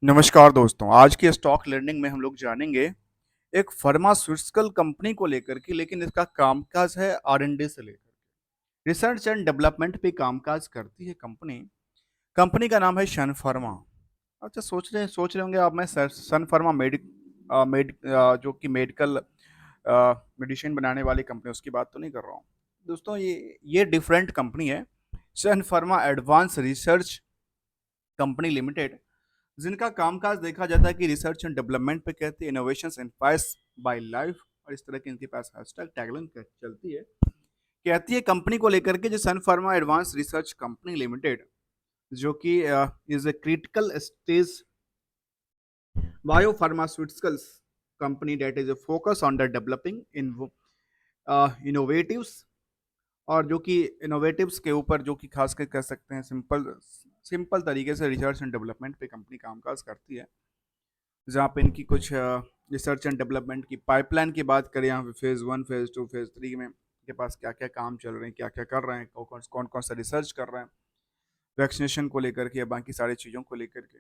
नमस्कार दोस्तों, आज की स्टॉक लर्निंग में हम लोग जानेंगे एक फार्मास्यूटिकल कंपनी को लेकर के, लेकिन इसका कामकाज है आर&डी से लेकर रिसर्च एंड डेवलपमेंट पे कामकाज करती है कंपनी। कंपनी का नाम है सन फार्मा। अच्छा, सोच रहे होंगे आप, मैं सन फार्मा जो कि मेडिकल मेडिसिन बनाने वाली कंपनी, उसकी बात तो नहीं कर रहा हूँ। दोस्तों, ये डिफरेंट कंपनी है। Sun Pharma advance research company limited, जिनका कामकाज देखा जाता है कि रिसर्च एंड डेवलपमेंट पे कहते हैं, इनोवेशन इंस्पायर्स बाय लाइफ, और इस तरह की इनके पास हैशटैग टैगलाइन चलती है। कहती है कंपनी को लेकर के, जो Sun Pharma advance research company limited, जो कि is a critical stage biopharmaceuticals company that is a focus on the developing in innovatives, और जो कि इनोवेटिव्स के ऊपर, जो कि खास कर कह सकते हैं सिंपल सिंपल तरीके से रिसर्च एंड डेवलपमेंट पे कंपनी कामकाज करती है। जहाँ पे इनकी कुछ रिसर्च एंड डेवलपमेंट की पाइपलाइन की बात करें, यहाँ पे फेज़ 1, फेज़ 2, फेज़ 3 में के पास क्या क्या काम चल रहे हैं, क्या क्या कर रहे हैं, कौन कौन सा रिसर्च कर रहे हैं, वैक्सीनेशन को लेकर के या बाकी सारी चीज़ों को लेकर के।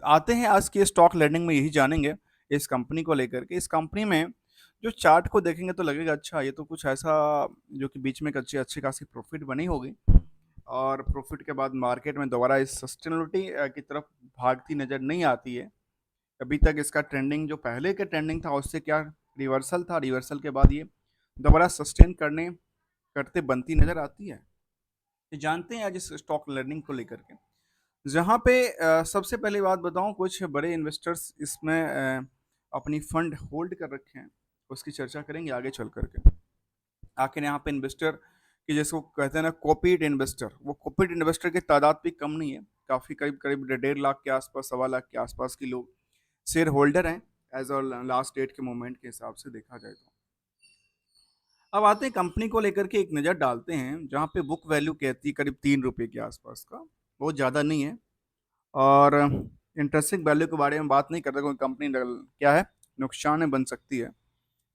आते हैं आज की स्टॉक लर्निंग में, यही जानेंगे इस कंपनी को लेकर के। इस कंपनी में जो चार्ट को देखेंगे तो लगेगा अच्छा, ये तो कुछ ऐसा जो कि बीच में एक अच्छी अच्छी खासी प्रॉफिट बनी होगी, और प्रॉफिट के बाद मार्केट में दोबारा इस सस्टेनेबिलिटी की तरफ भागती नज़र नहीं आती है। अभी तक इसका ट्रेंडिंग, जो पहले का ट्रेंडिंग था उससे क्या रिवर्सल था, रिवर्सल के बाद ये दोबारा सस्टेन करते बनती नजर आती है। तो जानते हैं आज इस स्टॉक लर्निंग को लेकर के, जहाँ पे सबसे पहले बात बताऊं, कुछ बड़े इन्वेस्टर्स इसमें अपनी फंड होल्ड कर रखे हैं, उसकी चर्चा करेंगे आगे चल करके। आखिर यहाँ पे इन्वेस्टर की, जैसे वो कहते हैं ना कॉपीड इन्वेस्टर, वो कॉपीड इन्वेस्टर की तादाद भी कम नहीं है। काफ़ी करीब करीब 1.5 लाख के आसपास, 1.25 लाख के आसपास की लोग शेयर होल्डर हैं, एज और लास्ट डेट के मोमेंट के हिसाब से देखा जाए तो। अब आते हैं कंपनी को लेकर के, एक नज़र डालते हैं, जहाँ पे बुक वैल्यू कहती है करीब 3 रुपये के आसपास का, बहुत ज़्यादा नहीं है। और इंटरेस्टिंग वैल्यू के बारे में बात नहीं करता, कोई कंपनी क्या है, नुकसान में बन सकती है।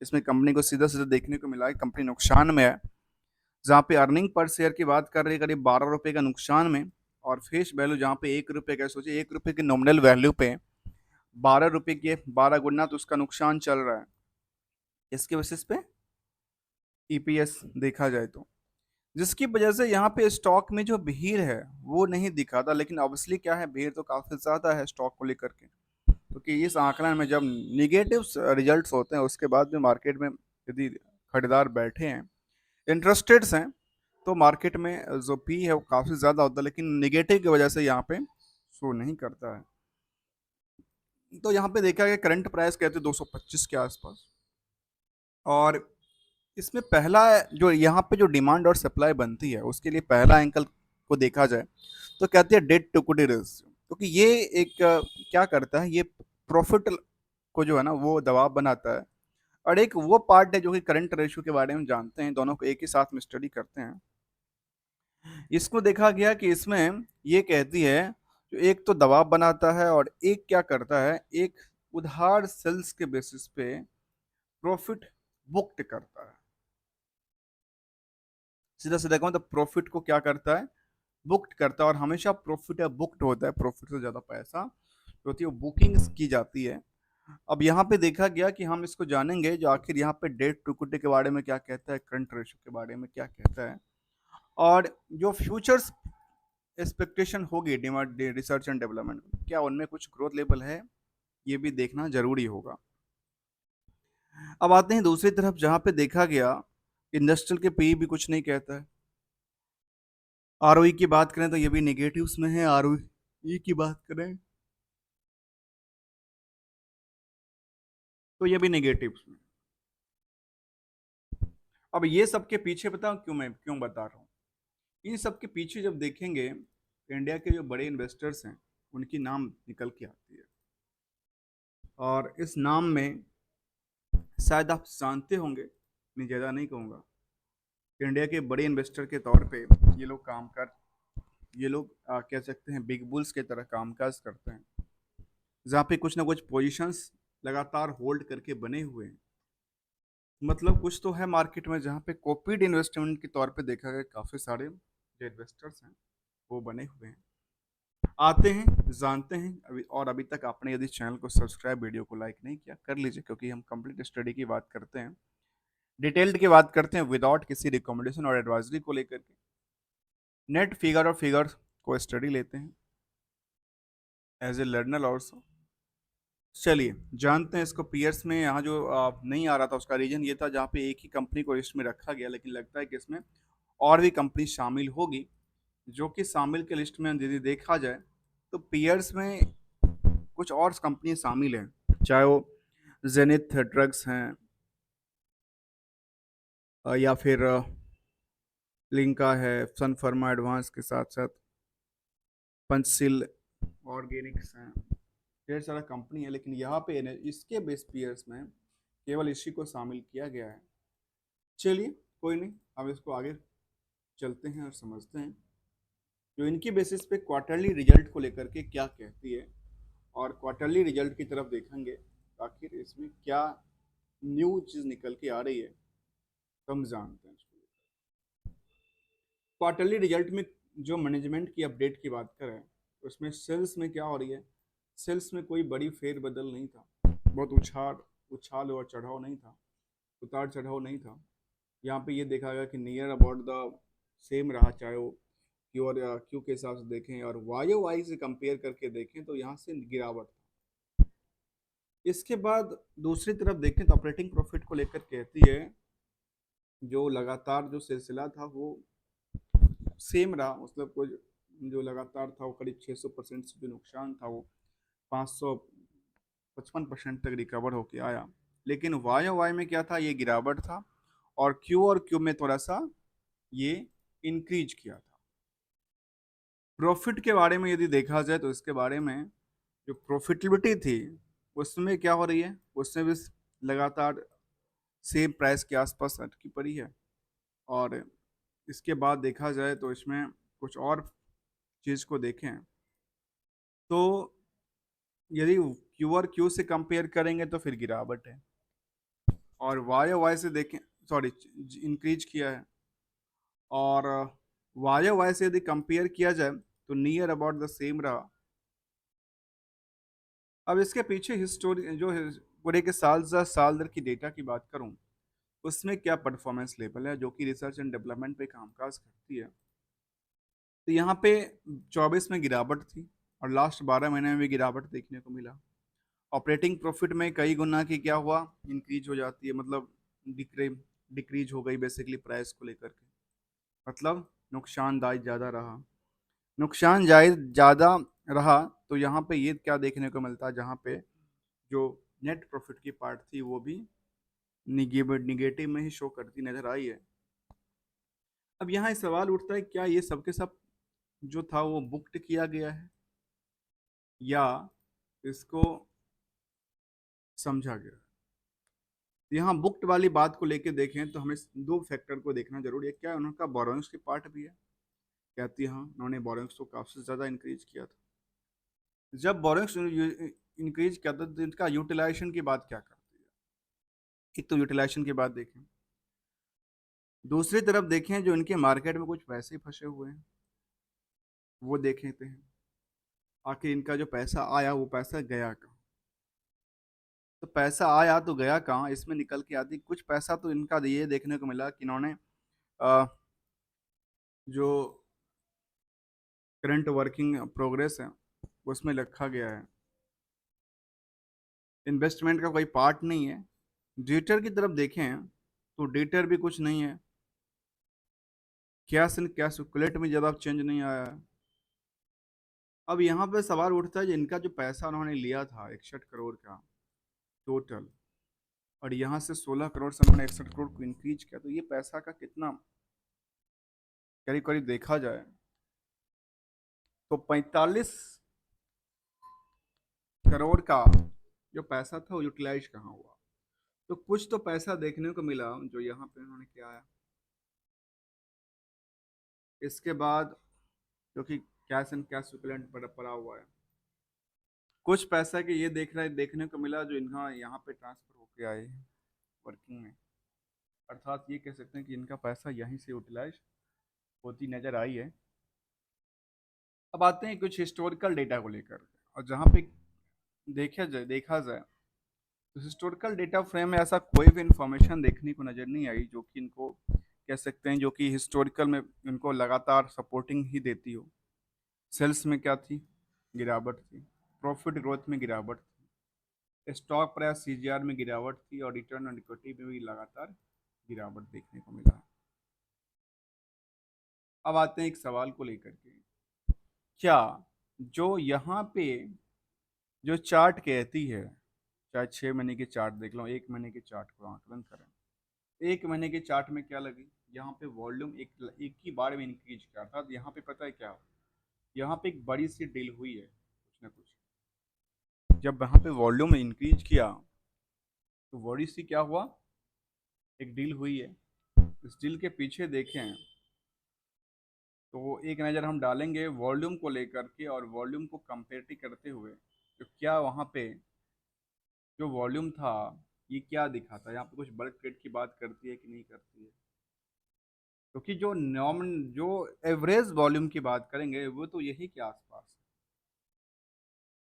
इसमें कंपनी को सीधा सीधा देखने को मिला है कंपनी नुकसान में है, जहाँ पे अर्निंग पर शेयर की बात कर रही है करीब 12 रुपये का नुकसान में, और फेस वैल्यू जहाँ पे 1 रुपये का, सोचिए 1 रुपये की नॉमिनल वैल्यू पे 12 रुपये के 12 गुना तो उसका नुकसान चल रहा है। इसके बेसिस पे ईपीएस देखा जाए तो, जिसकी वजह से यहाँ पे स्टॉक में जो भीड़ है वो नहीं दिखाता, लेकिन ऑब्वियसली क्या है, भीड़ तो काफ़ी ज़्यादा है स्टॉक को लेकर के, क्योंकि इस आंकलन में जब निगेटिव रिजल्ट्स होते हैं उसके बाद भी मार्केट में यदि खरीदार बैठे हैं, इंटरेस्टेड हैं, तो मार्केट में जो पी है वो काफ़ी ज़्यादा होता है, लेकिन निगेटिव की वजह से यहाँ पे शो नहीं करता है। तो यहाँ पे देखा गया करंट प्राइस कहते हैं 225 के आसपास, और इसमें पहला जो यहाँ पे जो डिमांड और सप्लाई बनती है, उसके लिए पहला एंगल को देखा जाए तो कहते हैं डेट टू इक्विटी रेशियो, क्योंकि ये एक क्या करता है, ये प्रॉफिट को जो है ना वो दबाव बनाता है, और एक वो पार्ट है जो कि करंट रेशियो के बारे में जानते हैं, दोनों को एक ही साथ में स्टडी करते हैं। इसको देखा गया कि इसमें ये कहती है, जो एक तो दबाव बनाता है और एक क्या करता है, एक उधार सेल्स के बेसिस पे प्रॉफिट बुक्ड करता है। सीधा सीधा कहूँ तो प्रॉफिट को क्या करता है, बुक्ड करता है, और हमेशा प्रॉफिट या बुक्ड होता है, प्रॉफिट से ज़्यादा पैसा जो होती है वो बुकिंग की जाती है। अब यहाँ पे देखा गया कि हम इसको जानेंगे, जो आखिर यहाँ पे डेट टू इक्विटी के बारे में क्या कहता है, करंट रेशियो के बारे में क्या कहता है, और जो फ्यूचर्स एक्सपेक्टेशन होगी डिमांड रिसर्च एंड डेवलपमेंट, क्या उनमें कुछ ग्रोथ लेवल है, ये भी देखना जरूरी होगा। अब आते हैं दूसरी तरफ, जहाँ पे देखा गया इंडस्ट्रियल के पी भी कुछ नहीं कहता है। आरओई की बात करें तो ये भी नेगेटिव्स में है, आरओई की बात करें तो ये भी नेगेटिव्स में। अब ये सबके पीछे बताओ क्यों, मैं क्यों बता रहा हूँ, इन सब के पीछे जब देखेंगे, इंडिया के जो बड़े इन्वेस्टर्स हैं उनकी नाम निकल के आती है, और इस नाम में शायद आप जानते होंगे, मैं ज़्यादा नहीं कहूँगा, इंडिया के बड़े इन्वेस्टर के तौर पे ये लोग ये लोग कह सकते हैं बिग बुल्स की तरह कामकाज करते हैं, जहाँ पे कुछ ना कुछ पोजीशंस लगातार होल्ड करके बने हुए हैं। मतलब कुछ तो है मार्केट में, जहाँ पे कॉपीड इन्वेस्टमेंट के तौर पे देखा गया, काफ़ी सारे जो इन्वेस्टर्स हैं वो बने हुए हैं। आते हैं, जानते हैं। अभी तक आपने यदि चैनल को सब्सक्राइब, वीडियो को लाइक नहीं किया, कर लीजिए, क्योंकि हम कंप्लीट स्टडी की बात करते हैं, डिटेल्ड की बात करते हैं, विदाउट किसी रिकमेंडेशन और एडवाइजरी को लेकर के। नेट फिगर और फिगर को स्टडी लेते हैं एज ए लर्नर ऑल्सो। चलिए जानते हैं इसको। पीयर्स में यहाँ जो नहीं आ रहा था, उसका रीजन ये था, जहाँ पे एक ही कंपनी को लिस्ट में रखा गया, लेकिन लगता है कि इसमें और भी कंपनी शामिल होगी, जो कि शामिल के लिस्ट में यदि देखा जाए तो पीयर्स में कुछ और कंपनी शामिल हैं, चाहे वो जेनिथ ड्रग्स हैं, या फिर लिंका है, सन फार्मा एडवांस के साथ साथ पंचशील ऑर्गेनिक्स हैं, ढेर सारा कंपनी है। लेकिन यहाँ पे इसके बेस पीयर्स में केवल इसी को शामिल किया गया है। चलिए कोई नहीं, अब इसको आगे चलते हैं और समझते हैं जो इनकी बेसिस पे क्वार्टरली रिजल्ट को लेकर के क्या कहती है, और क्वार्टरली रिजल्ट की तरफ देखेंगे आखिर इसमें क्या न्यू चीज़ निकल के आ रही है, तो हम जानते हैं इसको। क्वार्टरली रिजल्ट में जो मैनेजमेंट की अपडेट की बात करें, उसमें सेल्स में क्या हो रही है। सेल्स में कोई बड़ी फेरबदल नहीं था, बहुत उछाल उछाल और चढ़ाव नहीं था, उतार चढ़ाव नहीं था। यहाँ पे ये देखा गया कि नियर अबाउट द सेम रहा, चाहे वो क्यू और क्यू के हिसाब से देखें और वाई ओ वाई से कंपेयर करके देखें तो यहाँ से गिरावट था। इसके बाद दूसरी तरफ देखें तो ऑपरेटिंग प्रॉफिट को लेकर कहती है, जो लगातार जो सिलसिला था वो सेम रहा, मतलब कोई जो लगातार था वो करीब 600% से जो नुकसान था वो 555% तक रिकवर होके आया। लेकिन वाई ओ वाई में क्या था, ये गिरावट था, और क्यू और क्यू में थोड़ा सा ये इंक्रीज किया था। प्रॉफिट के बारे में यदि देखा जाए तो इसके बारे में जो प्रॉफिटेबिलिटी थी उसमें क्या हो रही है, उसमें भी लगातार सेम प्राइस के आसपास अटकी पड़ी है। और इसके बाद देखा जाए तो इसमें कुछ और चीज़ को देखें तो यदि क्यू और क्यू से कंपेयर करेंगे तो फिर गिरावट है, और वाई वाई से देखें, सॉरी, इंक्रीज किया है। और वाई वाई से यदि कंपेयर किया जाए तो नियर अबाउट द सेम रहा। अब इसके पीछे हिस्टोरी जो पूरे के साल दर की डेटा की बात करूं, उसमें क्या परफॉर्मेंस लेवल है, जो कि रिसर्च एंड डेवलपमेंट पे कामकाज करती है। तो यहाँ पे 24 में गिरावट थी, और लास्ट 12 महीने में भी गिरावट देखने को मिला। ऑपरेटिंग प्रॉफिट में कई गुना की क्या हुआ, इंक्रीज हो जाती है, मतलब डिक्री डिक्रीज हो गई बेसिकली प्राइस को लेकर के, मतलब नुकसानदायक ज़्यादा रहा। नुकसान जायद ज़्यादा रहा तो यहाँ पे ये क्या देखने को मिलता है, जहाँ पे जो नेट प्रॉफिट की पार्ट थी वो भी निगेटिव में ही शो करती नजर आई है। अब यहाँ एक सवाल उठता है, क्या ये सबके सब जो था वो बुक्ड किया गया है, या इसको समझा गया है। यहाँ बुक्ड वाली बात को लेके देखें तो हमें दो फैक्टर को देखना जरूरी है। क्या उनका बोरोइंग्स की पार्ट भी है, कहती है हाँ, उन्होंने बोरोइंग्स को काफी ज्यादा इंक्रीज किया था। जब बोरोइंग्स इंक्रीज किया था तो इनका यूटिलाइजेशन की बात क्या करती है। एक तो यूटिलाइजेशन की बात देखें, दूसरी तरफ देखें जो इनके मार्केट में कुछ पैसे फंसे हुए हैं वो देखते हैं, आखिर इनका जो पैसा आया वो पैसा गया कहाँ। तो पैसा आया तो गया कहाँ, इसमें निकल के आती कुछ पैसा तो इनका ये देखने को मिला कि इन्होंने जो करंट वर्किंग प्रोग्रेस है उसमें रखा गया है, इन्वेस्टमेंट का कोई पार्ट नहीं है। डेटर की तरफ देखें तो डेटर भी कुछ नहीं है, कैश एंड कैश इक्विवेलेंट में ज़्यादा चेंज नहीं आया है। अब यहाँ पे सवाल उठता है कि इनका जो पैसा उन्होंने लिया था 61 करोड़ का टोटल, और यहाँ से 16 करोड़ से उन्होंने 61 करोड़ को इंक्रीज किया, तो ये पैसा का कितना करीब करीब देखा जाए तो 45 करोड़ का जो पैसा था वो यूटिलाइज कहाँ हुआ। तो कुछ तो पैसा देखने को मिला जो यहाँ पे उन्होंने किया है। इसके बाद जो कि कैश एंड कैश इक्विवेलेंट पर पड़ा हुआ है, कुछ पैसा के ये देखने को मिला जो इनका यहाँ पे ट्रांसफर होके आए हैं वर्किंग में। अर्थात ये कह सकते हैं कि इनका पैसा यहीं से यूटिलाइज होती नजर आई है। अब आते हैं कुछ हिस्टोरिकल डेटा को लेकर, और जहाँ पे देखा जाए तो हिस्टोरिकल डेटा फ्रेम में ऐसा कोई भी इंफॉर्मेशन देखने को नज़र नहीं आई जो कि इनको कह सकते हैं, जो कि हिस्टोरिकल में इनको लगातार सपोर्टिंग ही देती हो। सेल्स में क्या थी? गिरावट थी। प्रॉफिट ग्रोथ में गिरावट थी। स्टॉक प्राइस सीजीआर में गिरावट थी, और रिटर्न ऑन इक्विटी में भी लगातार गिरावट देखने को मिला। अब आते हैं एक सवाल को लेकर के, क्या जो यहाँ पे जो चार्ट कहती है, चाहे 6 महीने के चार्ट देख लो, 1 महीने के चार्ट को आकलन करें, 1 महीने के चार्ट में क्या लगी? यहाँ पे वॉल्यूम एक ही बार में इंक्रीज किया था। यहाँ पे पता है क्या, यहाँ पे एक बड़ी सी डील हुई है कुछ ना कुछ। जब यहाँ पे वॉल्यूम इंक्रीज किया तो बड़ी सी क्या हुआ, एक डील हुई है। इस डील के पीछे देखें तो एक नज़र हम डालेंगे वॉल्यूम को लेकर के, और वॉल्यूम को कंपेरिटिव करते हुए, तो क्या वहाँ पे जो वॉल्यूम था ये क्या दिखाता है? यहाँ पे कुछ बल्क ट्रेड की बात करती है कि नहीं करती है? क्योंकि जो एवरेज वॉल्यूम की बात करेंगे वो तो यही के आसपास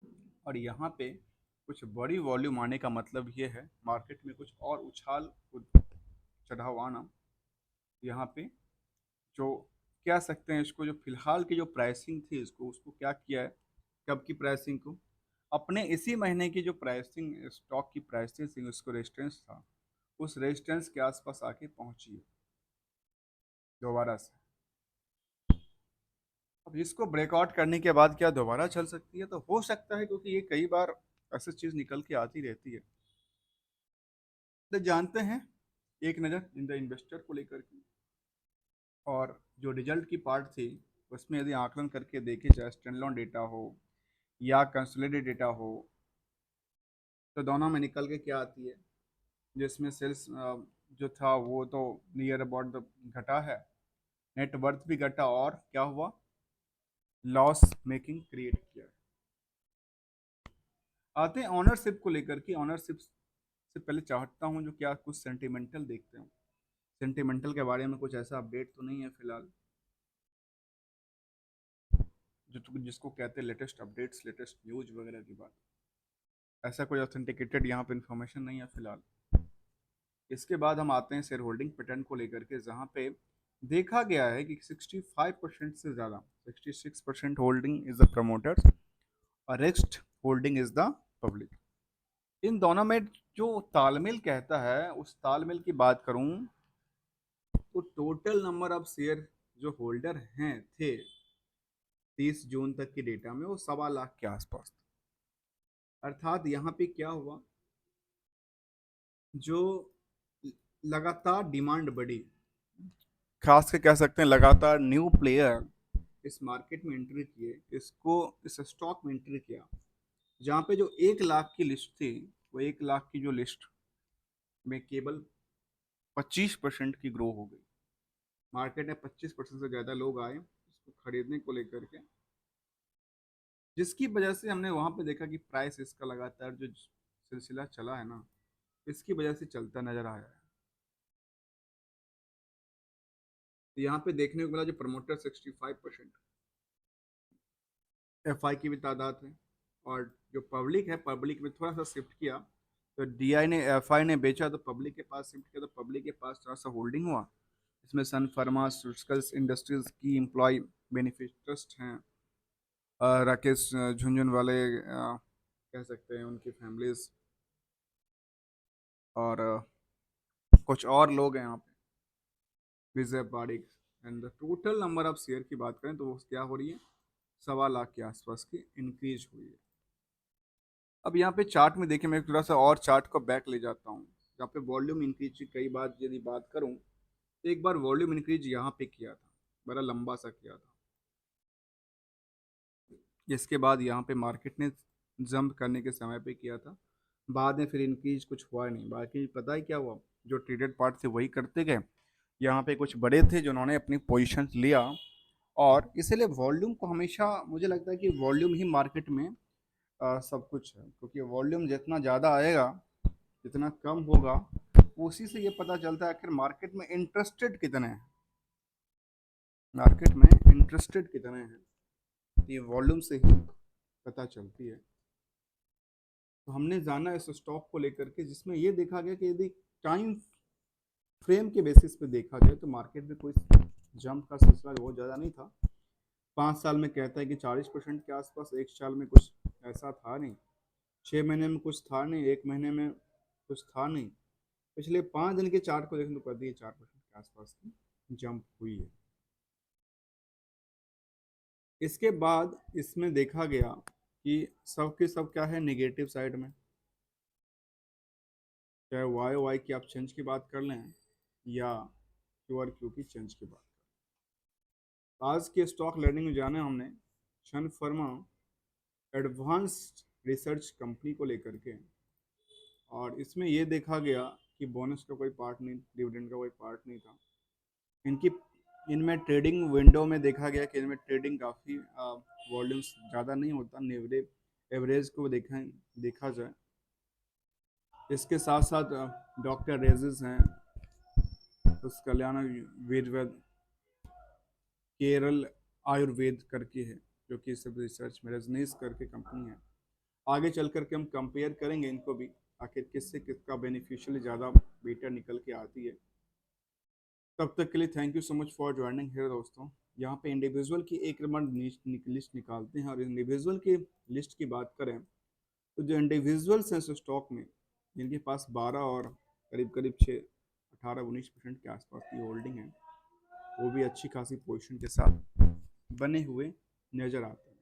है, और यहाँ पे कुछ बड़ी वॉल्यूम आने का मतलब ये है मार्केट में कुछ और उछाल चढ़ाव आना। यहाँ पे जो कह सकते हैं इसको, जो फिलहाल की जो प्राइसिंग थी इसको, उसको क्या किया है, कब की प्राइसिंग को, अपने इसी महीने की जो प्राइसिंग, स्टॉक की प्राइसिंग थी, उसको रेजिस्टेंस था, उस रेजिस्टेंस के आसपास आके पहुंची है दोबारा से। अब इसको ब्रेकआउट करने के बाद क्या दोबारा चल सकती है? तो हो सकता है, क्योंकि ये कई बार ऐसी चीज निकल के आती रहती है। तो जानते हैं एक नज़र इन द इन्वेस्टर को लेकर के, और जो रिजल्ट की पार्ट थी उसमें यदि आकलन करके देखे, चाहे स्टैंडअलोन डेटा हो या कंसोलिडेटेड डेटा हो, तो दोनों में निकल के क्या आती है, जिसमें सेल्स जो था वो तो नियर अबाउट द घटा है, नेट वर्थ भी घटा, और क्या हुआ, लॉस मेकिंग क्रिएट किया। आते हैं ऑनरशिप को लेकर के। ऑनरशिप से पहले चाहता हूँ जो क्या कुछ सेंटिमेंटल देखते हैं। सेंटिमेंटल के बारे में कुछ ऐसा अपडेट तो नहीं है फिलहाल, जो जिसको कहते हैं लेटेस्ट अपडेट्स, लेटेस्ट न्यूज वगैरह की बात, ऐसा कोई ऑथेंटिकेटेड यहाँ पे इंफॉर्मेशन नहीं है फिलहाल। इसके बाद हम आते हैं शेयर होल्डिंग पैटर्न को लेकर के, जहाँ पे देखा गया है कि 65% से ज़्यादा, 66% होल्डिंग इज द प्रमोटर्स और rest holding is the public. इन दोनों में जो तालमेल कहता है, उस तालमेल की बात करूं तो टोटल नंबर ऑफ शेयर जो होल्डर हैं थे 30 जून तक के डेटा में, वो 1.25 लाख के आसपास था। अर्थात यहाँ पे क्या हुआ, जो लगातार डिमांड बढ़ी, खास के कह सकते हैं लगातार न्यू प्लेयर इस मार्केट में एंट्री किए, इसको इस स्टॉक में एंट्री किया, जहाँ पे जो 1 लाख की लिस्ट थी, वो 1 लाख की जो लिस्ट में केवल 25% की ग्रो हो गई। मार्केट में 25% से ज़्यादा लोग आए इसको खरीदने को लेकर के, जिसकी वजह से हमने वहाँ पे देखा कि प्राइस इसका लगातार जो सिलसिला चला है ना, इसकी वजह से चलता नजर आया है। तो यहाँ पे देखने को मिला जो प्रमोटर 65%, एफ आई की भी तादाद है, और जो पब्लिक है, पब्लिक में थोड़ा सा शिफ्ट किया, तो डी आई ने एफ आई ने बेचा तो पब्लिक के पास शिफ्ट किया, तो पब्लिक के पास थोड़ा सा होल्डिंग हुआ। इसमें सन फार्मास्यूटिकल्स इंडस्ट्रीज की एम्प्लॉय बेनिफिट ट्रस्ट हैं, राकेश झुंझुनवाले कह सकते हैं, उनकी फैमिलीज, और कुछ और लोग हैं यहाँ पे, Vijay Parikh. And the total number of share की बात करें तो वो क्या हो रही है, 1.25 लाख के आसपास की इंक्रीज हुई है। अब यहाँ पे चार्ट में देखिए, मैं थोड़ा सा और चार्ट को बैक ले जाता हूँ, जहाँ पे वॉल्यूम इंक्रीज की कई बार यदि बात करूँ, तो एक बार वॉल्यूम इंक्रीज यहाँ पे किया था, बड़ा लंबा सा किया था, जिसके बाद यहाँ पे मार्केट ने जंप करने के समय पे किया था, बाद में फिर इंक्रीज कुछ हुआ नहीं। बाकी पता है क्या हुआ, जो ट्रेडेड पार्ट थे वही करते गए, यहाँ पे कुछ बड़े थे जिन्होंने अपनी पोजीशन लिया, और इसीलिए वॉल्यूम को हमेशा मुझे लगता है कि वॉल्यूम ही मार्केट में सब कुछ है, क्योंकि वॉल्यूम जितना ज़्यादा आएगा, जितना कम होगा, उसी से ये पता चलता है आखिर मार्केट में इंटरेस्टेड कितने हैं, मार्केट में इंटरेस्टेड कितने हैं। तो ये वॉल्यूम से ही पता चलती है। तो हमने जाना इस स्टॉक को लेकर के, जिसमें ये देखा गया कि यदि टाइम फ्रेम के बेसिस पे देखा जाए तो मार्केट में कोई जंप का सिलसिला बहुत ज़्यादा नहीं था। 5 साल में कहता है कि 40% के आसपास, 1 साल में कुछ ऐसा था नहीं, 6 महीने में कुछ था नहीं, 1 महीने में कुछ था नहीं। पिछले 5 दिन के चार्ट को देखें तो कर दिए 4% के आसपास की जंप हुई है। इसके बाद इसमें देखा गया कि सब के सब क्या है नेगेटिव साइड में, चाहे वाई वाई की आप चेंज की बात कर लें या क्यू आर क्यू की चेंज की बात। आज के स्टॉक लर्निंग में जाने हमने शन फर्मा एडवांस्ड रिसर्च कंपनी को लेकर के, और इसमें ये देखा गया कि बोनस का कोई पार्ट नहीं, डिविडेंड का कोई पार्ट नहीं था। इनकी इनमें ट्रेडिंग विंडो में देखा गया कि इनमें ट्रेडिंग काफ़ी वॉल्यूम्स ज़्यादा नहीं होता, एवरेज को देखा जाए। इसके साथ साथ डॉक्टर रेजिस हैं, उस कल्याण वेद केरल आयुर्वेद करके है, जो कि सब रिसर्च में रजनीश करके कंपनी है। आगे चल करके हम कंपेयर करेंगे इनको भी, आखिर किससे किसका बेनिफिशियली ज़्यादा बेटर निकल के आती है। तब तक के लिए thank you so much for joining here दोस्तों। यहाँ पे इंडिविजुअल की एक लिस्ट निकालते हैं, और इंडिविजुअल की लिस्ट की बात करें तो जो इंडिविजुअल्स हैं स्टॉक में, जिनके पास 12 और करीब करीब 18-19% के आसपास की होल्डिंग है, वो भी अच्छी खासी पोजीशन के साथ बने हुए नज़र आते हैं।